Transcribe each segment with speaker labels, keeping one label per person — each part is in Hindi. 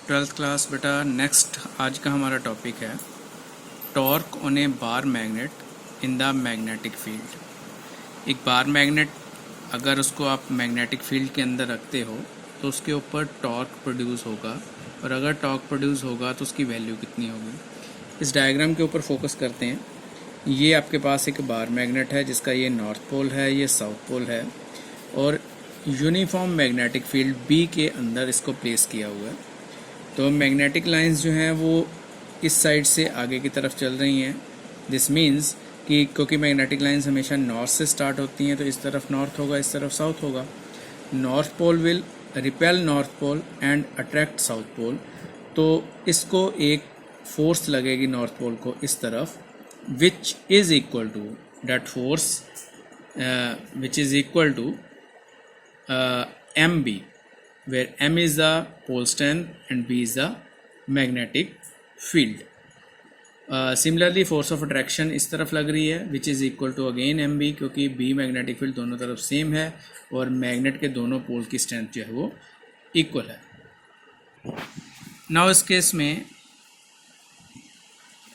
Speaker 1: ट्वेल्थ क्लास बेटा। नेक्स्ट आज का हमारा टॉपिक है torque on A bar magnet in the magnetic field. एक बार मैग्नेट अगर उसको आप मैग्नेटिक फील्ड के अंदर रखते हो तो उसके ऊपर टॉर्क प्रोड्यूस होगा, और अगर टॉर्क प्रोड्यूस होगा तो उसकी वैल्यू कितनी होगी। इस डायग्राम के ऊपर फोकस करते हैं। ये आपके पास एक बार मैग्नेट है जिसका ये नॉर्थ पोल है, ये साउथ पोल है, और यूनिफॉर्म मैग्नेटिक फील्ड बी के अंदर इसको प्लेस किया हुआ है। तो मैग्नेटिक लाइंस जो हैं वो इस साइड से आगे की तरफ चल रही हैं। दिस मीन्स कि क्योंकि मैग्नेटिक लाइंस हमेशा नॉर्थ से स्टार्ट होती हैं तो इस तरफ नॉर्थ होगा, इस तरफ साउथ होगा। North pole will repel north pole and attract south pole. तो इसको एक फोर्स लगेगी नॉर्थ पोल को इस तरफ, which is equal to that force which is equal to mb, where m is the pole strength and b is the magnetic field. Similarly force of attraction इस तरफ लग रही है which is equal to again mb, क्योंकि b magnetic field दोनों तरफ सेम है और मैग्नेट के दोनों पोल की स्ट्रेंथ जो है वो इक्वल है। नाउ इस केस में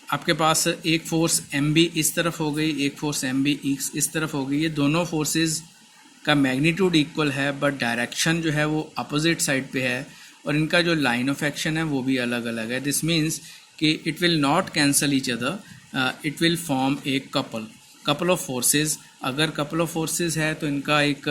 Speaker 1: आपके पास एक फोर्स mb इस तरफ हो गई, एक फोर्स mb इस तरफ हो गई। ये दोनों फोर्सेस का मैग्नीट्यूड इक्वल है बट डायरेक्शन जो है वो अपोजिट साइड पे है, और इनका जो लाइन ऑफ एक्शन है वो भी अलग अलग है। दिस मीन्स कि it will not cancel each other, it will form a couple of forces. अगर कपल ऑफ फोर्सेस है तो इनका एक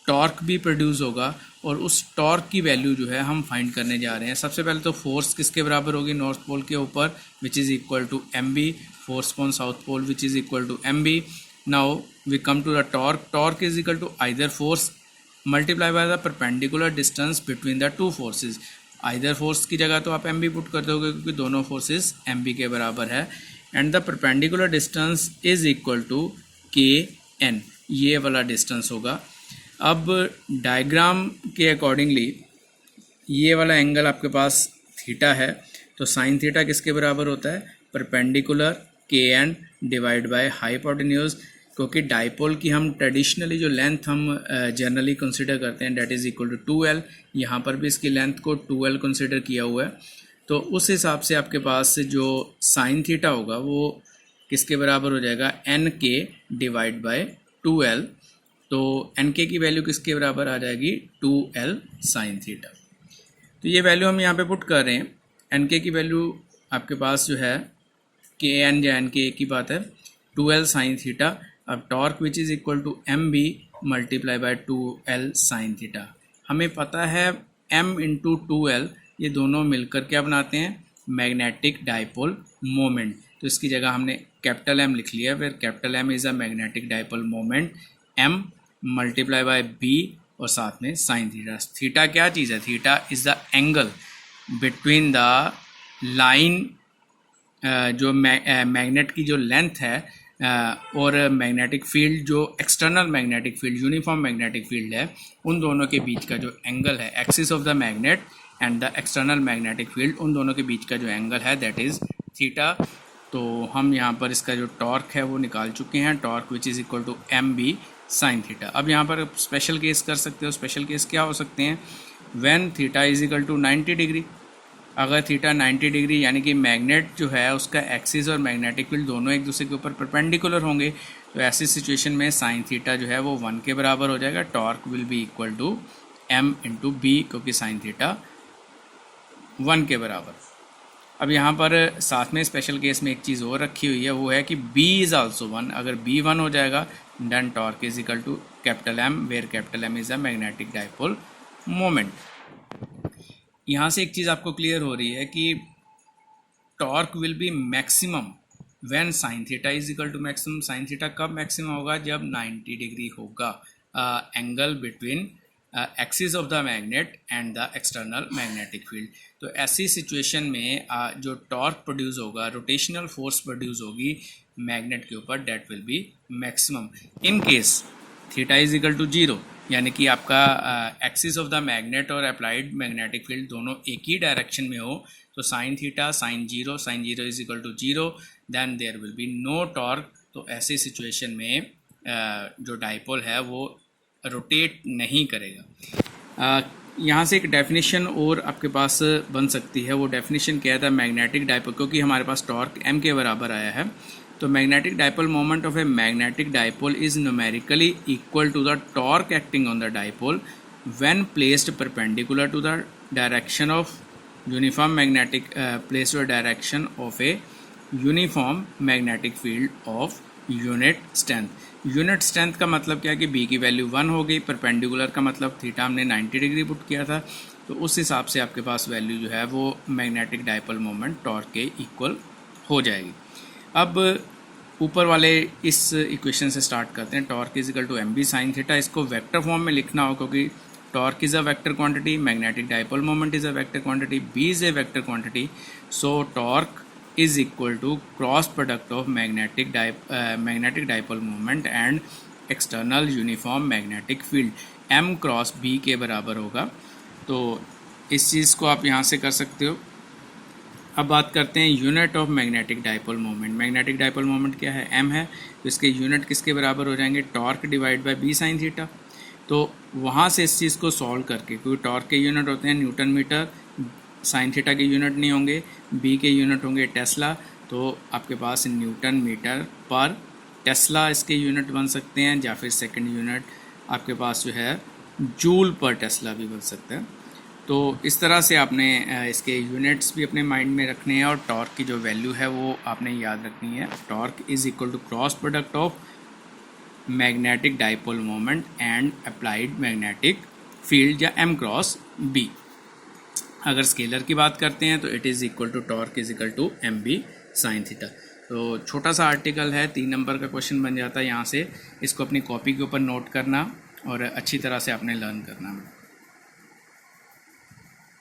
Speaker 1: टॉर्क भी प्रोड्यूस होगा, और उस टॉर्क की वैल्यू जो है हम फाइंड करने जा रहे हैं। सबसे पहले तो फोर्स किसके बराबर होगी नॉर्थ पोल के ऊपर, which is equal to mb, force on south pole which is equal to mb। Now we come to the torque. Torque is equal to either force multiplied by the perpendicular distance between the two forces. Either force की जगह तो आप mb पुट कर दोगे क्योंकि दोनों forces mb के बराबर है, and the perpendicular distance is equal to kn, ये वाला डिस्टेंस होगा। अब डायग्राम के अकॉर्डिंगली ये वाला एंगल आपके पास थीटा है, तो साइन थीटा किसके बराबर होता है, perpendicular kn divide by hypotenuse. क्योंकि डाइपोल की हम ट्रेडिशनली जो लेंथ हम जनरली कंसिडर करते हैं that is equal to 2l, यहाँ पर भी इसकी लेंथ को 2l कंसिडर किया हुआ है। तो उस हिसाब से आपके पास जो साइन थीटा होगा वो किसके बराबर हो जाएगा, nk डिवाइड बाय 2l। तो nk की वैल्यू किसके बराबर आ जाएगी, 2l साइन थीटा। तो ये वैल्यू हम यहाँ पे पुट कर रहे हैं। nk की वैल्यू आपके पास जो है kn या nk एक ही बात है, 2l साइन थीटा। अब torque which is equal to mb multiply by 2l sine theta. हमें पता है m इंटू 2l ये दोनों मिलकर क्या बनाते हैं, मैग्नेटिक डाइपोल मोमेंट। तो इसकी जगह हमने कैपिटल M लिख लिया, फिर capital M is a magnetic dipole moment, m multiply by b और साथ में साइन थीटा। थीटा क्या चीज़ है, theta is the angle between the line जो मैग्नेट की जो लेंथ है और मैग्नेटिक फील्ड जो external magnetic field uniform magnetic field है, उन दोनों के बीच का जो एंगल है, axis of the magnet and the external magnetic field, उन दोनों के बीच का जो एंगल है दैट इज़ थीटा। तो हम यहाँ पर इसका जो टॉर्क है वो निकाल चुके हैं, torque which is equal to mb sine theta. अब यहाँ पर स्पेशल केस कर सकते हो। स्पेशल केस क्या हो सकते हैं, when theta is equal to 90 degree. अगर थीटा 90 डिग्री यानी कि मैग्नेट जो है उसका एक्सिस और मैग्नेटिक फील्ड दोनों एक दूसरे के ऊपर परपेंडिकुलर होंगे, तो ऐसी सिचुएशन में साइन थीटा जो है वो 1 के बराबर हो जाएगा। Torque will be equal to m into B, क्योंकि साइन थीटा 1 के बराबर। अब यहाँ पर साथ में स्पेशल केस में एक चीज़ और रखी हुई है, वो है कि b इज़ आल्सो 1। अगर b 1 हो जाएगा then torque is equal to capital M, where capital M is a magnetic dipole moment. यहाँ से एक चीज़ आपको क्लियर हो रही है कि torque will be maximum when sine theta is equal to maximum. Sine theta कब मैक्सिमम होगा, जब 90 डिग्री होगा angle between axis of the magnet and the external magnetic field. तो ऐसी सिचुएशन में जो टॉर्क प्रोड्यूस होगा, रोटेशनल फोर्स प्रोड्यूस होगी मैग्नेट के ऊपर, that will be maximum. In case theta is equal to 0 यानी कि आपका एक्सिस ऑफ द मैग्नेट और अप्लाइड मैग्नेटिक फील्ड दोनों एक ही डायरेक्शन में हो, तो sine theta sine zero is equal to 0, then there will be no torque. तो ऐसी सिचुएशन में जो डाइपोल है वो रोटेट नहीं करेगा। यहाँ से एक डेफिनेशन और आपके पास बन सकती है। वो डेफिनेशन क्या था, मैग्नेटिक डाइपोल, क्योंकि हमारे पास टॉर्क m के बराबर आया है, तो magnetic dipole moment of a magnetic dipole is numerically equal to the torque acting on the dipole when placed perpendicular to the direction of uniform magnetic place व direction of a uniform magnetic field of unit strength. Unit strength का मतलब क्या है कि बी की वैल्यू 1 हो गई, परपेंडिकुलर का मतलब थीटा हमने 90 डिग्री पुट किया था, तो उस हिसाब से आपके पास वैल्यू जो है वो मैग्नेटिक डाइपोल मोमेंट टॉर्क के इक्वल हो जाएगी। अब ऊपर वाले इस इक्वेशन से स्टार्ट करते हैं। Torque is equal to M B sine theta, इसको वेक्टर फॉर्म में लिखना हो क्योंकि torque is a vector quantity, magnetic dipole moment is a vector quantity, B is a vector quantity, so torque is equal to cross product of magnetic dipole moment and external uniform magnetic field m cross b के बराबर होगा। तो इस चीज़ को आप यहाँ से कर सकते हो। अब बात करते हैं unit of magnetic dipole moment. Magnetic dipole moment क्या है, m है, तो इसके यूनिट किसके बराबर हो जाएंगे, torque divide by b sign theta. तो वहाँ से इस चीज़ को सॉल्व करके, क्योंकि टॉर्क के यूनिट होते हैं न्यूटन मीटर, साइन थीटा के यूनिट नहीं होंगे, बी के यूनिट होंगे टेस्ला, तो आपके पास न्यूटन मीटर पर टेस्ला इसके यूनिट बन सकते हैं, या फिर सेकंड यूनिट आपके पास जो है जूल पर टेस्ला भी बन सकता है। तो इस तरह से आपने इसके यूनिट्स भी अपने माइंड में रखने हैं और टॉर्क की जो वैल्यू है वो आपने याद रखनी है। Torque is equal to cross product of magnetic dipole moment and applied magnetic field या m क्रॉस b। अगर स्केलर की बात करते हैं तो it is equal to torque is equal to M B sine theta. तो छोटा सा आर्टिकल है, 3 नंबर का क्वेश्चन बन जाता है यहाँ से। इसको अपनी कॉपी के ऊपर नोट करना और अच्छी तरह से आपने लर्न करना है।